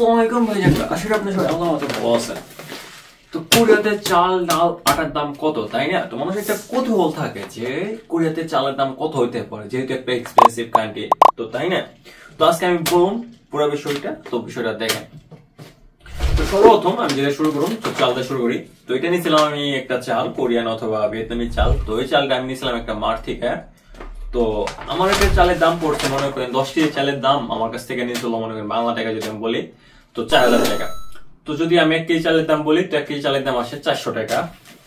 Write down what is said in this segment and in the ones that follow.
আসসালামু আলাইকুম ভাইজান, আশা করি আপনি সবাই আল্লাহর মতো ভালো আছেন। তো কোরিয়াতে চাল ডাল আটার দাম কত, তাই না? তো মানুষের একটা কৌতূহল থাকে যে কোরিয়াতে চালের দাম কত হইতে পারে, যেহেতু একটা এক্সপেন্সিভ কান্ট্রি, তো তাই না? তো আজকে আমি বলুন পুরো বিষয়টা, তো বিষয়টা দেখেন। তো সর্বপ্রথম আমি যেটা শুরু করুন, তো চালটা শুরু করি। তো এটা নিয়েছিলাম আমি একটা চাল, কোরিয়ান অথবা ভিয়েতনামি চাল। তো এই চালটা আমি নিয়েছিলাম একটা মার্ট থেকে। তো আমার একটা চালের দাম পড়ছে, মনে করেন 10 কেজি চালের দাম আমার কাছ থেকে নিয়েছিল, মনে করেন বাংলা টাকা যদি আমি বলি তো 4000 টাকা। তো যদি আমি 1 কেজি চালের দাম বলি তো 1 কেজি চালের দাম আসে 400 টাকা।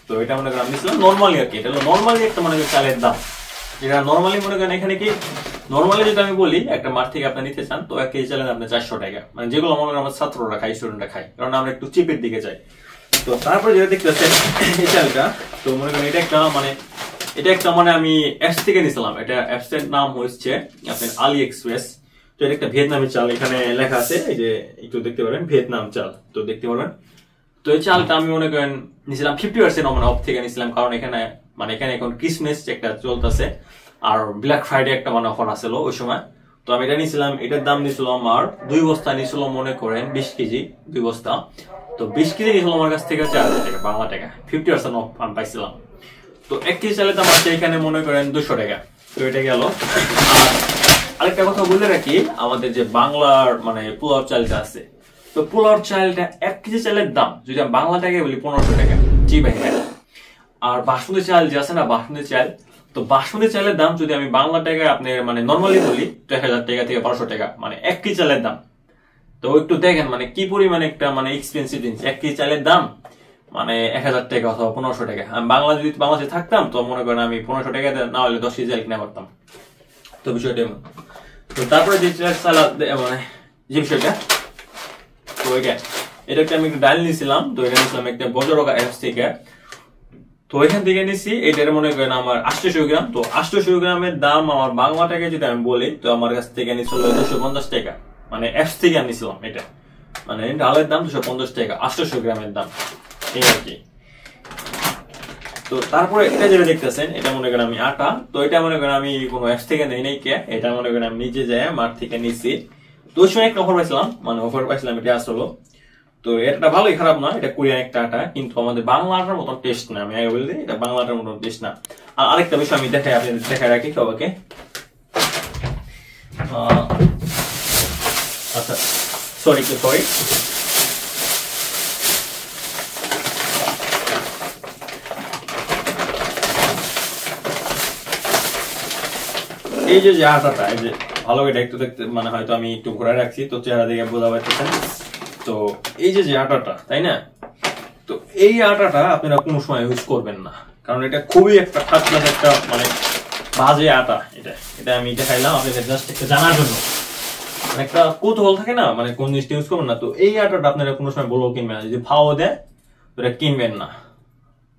তো এটা মনে করেন আমি নিয়েছিলাম নর্মালি আর কি, এটা হলো নর্মালি একটা মনে করেন চালের দাম, যেটা নর্মালি মনে করেন এখানে কি নর্মালি যদি আমি বলি একটা মাঠ থেকে আপনি নিতে চান তো 1 কেজি চালের দাম 400 টাকা, মানে যেগুলো মনে করেন আমার ছাত্ররা খাই, স্টুডেন্টরা খাই, কারণ আমরা একটু চিপের দিকে যাই। তো তারপরে যেটা দেখতেছেন এই চালটা, তো মনে করেন এটা একটা মানে আমি অ্যাপস থেকে নিয়েছিলাম। এটা অ্যাপস এর নাম হচ্ছে আপনার আলি এক্সপ্রেস। তো এটা একটা ভিয়েতনামি চাল, এখানে লেখা আছে, এই যে একটু দেখতে পারেন ভিয়েতনাম চাল, তো দেখতে পারবেন। তো এই চালটা আমি মনে করেন নিয়েছিলাম 50% মানে অফ থেকে নিয়েছিলাম, কারণ এখানে এখন ক্রিসমাস একটা চলতেছে আর ব্ল্যাক ফ্রাইডে একটা মানে অফার আসছিল ওই সময়। তো আমি এটা নিয়েছিলাম, এটার দাম নিয়েছিল আমার 2 বস্তা নিয়েছিল মনে করেন 20 কেজি 2 বস্তা। তো 20 কেজি নিয়েছিল আমার কাছ থেকে 4000 টাকা বাংলা টাকা, 50% অফ আমি পাইছিলাম। তো 1 কেজি চালের দাম আছে এখানে মনে করেন 200 টাকা। তো এটা গেল। আর আরেকটা কথা বলে রাখি, আমাদের যে বাংলার মানে পোলাও চালটা আছে, তো পোলাও চালটা 1 কেজি চালের দাম যদি আমি বাংলা টাকায় বলি 1500 টাকা। জি ভাই, হ্যাঁ। আর বাসমতি চাল যে আছে না, বাসমতি চাল, তো বাসমতি চালের দাম যদি আমি বাংলা টাকায় আপনার মানে নর্মালি বলি তো 1000 টাকা থেকে 1200 টাকা, মানে 1 কেজি চালের দাম। তো একটু দেখেন মানে কি পরিমানে একটা মানে এক্সপেন্সিভ জিনিস, 1 কেজি চালের দাম মানে 1000 টাকা অথবা 1500 টাকা। আমি বাংলাদেশে থাকতাম তো মনে করেন আমি 1500 টাকা না হলে 10 কেজি চাল কিনে পারতাম। তো বিষয়টা এমন। তো তারপরে যে সালাদ মানে যে বিষয়টা, তো এটা আমি একটা ডাল নিয়েছিলাম। তো এটা নিয়েছিলাম একটা বজরকা অ্যাপস থেকে। তো এখান থেকে নিচ্ছি এটার মনে করেন আমার 800 গ্রাম। তো 800 গ্রামের দাম আমার বাংলা টাকায় যদি আমি বলি তো আমার কাছ থেকে নিচ্ছিল 250 টাকা, মানে অ্যাপস থেকে আনিছিলাম এটা, মানে ডালের দাম 250 টাকা 800 গ্রামের দাম, এই আর কি। তো তারপরে এটা যেটা দেখতেছেন এটা মনে করেন আমি আটা। তো এটা মনে করেন আমি কোনো অ্যাপস থেকে নেই নাই কে, এটা মনে করেন আমি নিজে যাই মাঠ থেকে নিচ্ছি। তো ওই সময় একটা অফার পাইছিলাম, মানে অফার পাইছিলাম এটা আসলো। তো এটা ভালোই, খারাপ না, এটা কোরিয়ান একটা আটা, কিন্তু আমাদের বাংলা আটার মতন টেস্ট না, আমি আগে বলি এটা বাংলা আটার মতন টেস্ট না। আর আরেকটা বিষয় আমি দেখাই, আপনি দেখাই রাখি সবাইকে। আচ্ছা সরি। এই যে আটাটা, এই যে ভালো এটা একটু দেখতে মানে হয়তো আমি একটু ঘুরে রাখছি তো চেহারা দিকে বোঝা পাচ্ছেন। তো এই যে আটাটা, তাই না? তো এই আটাটা আপনারা কোনো সময় ইউজ করবেন না, কারণ এটা খুবই একটা খাতলাস একটা মানে বাজে আটা। এটা আমি দেখাইলাম আপনাদের জাস্ট একটা জানার জন্য, মানে একটা কৌতূহল থাকে না, মানে কোন জিনিসটা ইউজ করবেন না। তো এই আটাটা আপনারা কোনো সময় বলবো কিনবেন না, যদি ভাও দেয় ওটা কিনবেন না।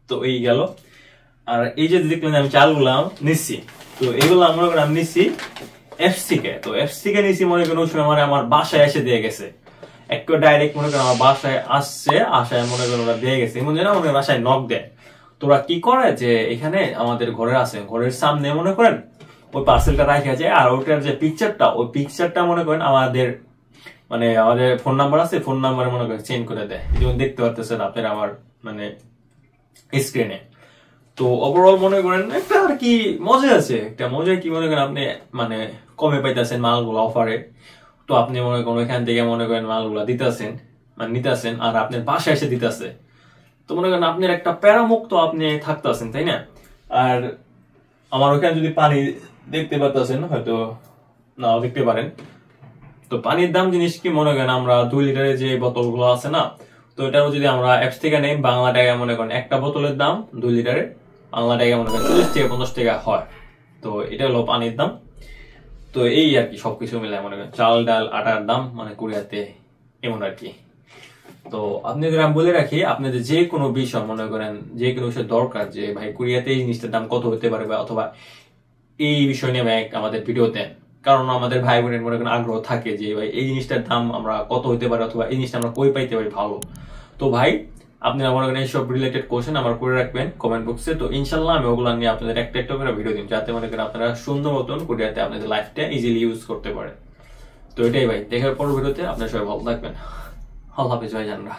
তো এই গেল। আর এই যে দেখলেন আমি চালগুলো নিচ্ছি, তো এগুলো মনে করেন আমি নিচ্ছি এফসি কে। তো এফসি কে নিচ্ছি মনে করেন ওই সময় মানে আমার বাসায় এসে দিয়ে গেছে, একটু ডাইরেক্ট মনে করেন আমার বাসায় আসছে, আসায় মনে করেন ওরা দিয়ে গেছে, এমন যেন আমাদের বাসায় নক দেয়। তোরা কি করে যে এখানে আমাদের ঘরে আছে, ঘরের সামনে মনে করেন ওই পার্সেলটা রাখা যায়, আর ওটার যে পিকচারটা, ওই পিকচারটা মনে করেন আমাদের মানে আমাদের ফোন নাম্বার আছে, ফোন নাম্বারে মনে করেন চেঞ্জ করে দেয়, যেমন দেখতে পাচ্ছেন আপনারা আমার মানে স্ক্রিনে। তো ওভারঅল মনে করেন একটা আর কি মজা আছে, একটা মজা কি মনে করেন আপনি মানে কমে পাইতেছেন মালগুলো অফারে। তো আপনি মনে করেন ওইখান থেকে মনে করেন মালগুলা দিতেছেন, মানে নিতেছেন, আর আপনার বাসায় এসে দিতেছে। তো মনে করেন আপনার একটা প্যারামুক্ত আপনি থাকতেছেন, তাই না? আর আমার ওইখানে যদি পানি দেখতে পাচ্ছেন, হয়তো নাও দেখতে পারেন। তো পানির দাম জিনিস কি মনে করেন আমরা 2 লিটারের যে বোতলগুলো আছে না, তো এটাও যদি আমরা অ্যাপস থেকে নেই বাংলা টাকায় মনে করেন একটা বোতলের দাম 2 লিটারের বাংলা টাকায় মনে করেন 40 থেকে 50 টাকা হয়। তো এটা হলো পানির দাম। তো এই আর কি সবকিছু মিলে মনে করেন চাল ডাল আটার দাম মানে কোরিয়াতে এমন আর কি। তো আপনাদের আমি বলে রাখি, আপনাদের যে কোনো বিষয় মনে করেন যে কোনো বিষয় দরকার যে ভাই কোরিয়াতে এই জিনিসটার দাম কত হতে পারে, বা অথবা এই বিষয় নিয়ে ভাই আমাদের ভিডিও দেন, কারণ আমাদের ভাই বোনের মনে করেন আগ্রহ থাকে যে ভাই এই জিনিসটার দাম আমরা কত হতে পারে, অথবা এই জিনিসটা আমরা কই পাইতে পারি ভালো। তো ভাই আপনারা মনে করেন এইসব রিলেটেড কোশ্চেন আমার করে রাখবেন কমেন্ট বক্সে। তো ইনশাল্লাহ আমি ওগুলো নিয়ে আপনাদের একটা একটা করে ভিডিও দিন, যাতে মনে করেন আপনারা সুন্দর মতন কোরিয়াতে আপনাদের লাইফটা ইজিলি ইউজ করতে পারেন। তো এটাই ভাই, দেখার পর ভিডিওতে আপনার সবাই ভালো থাকবেন। আল্লাহ হাফেজ ভাই জানরা।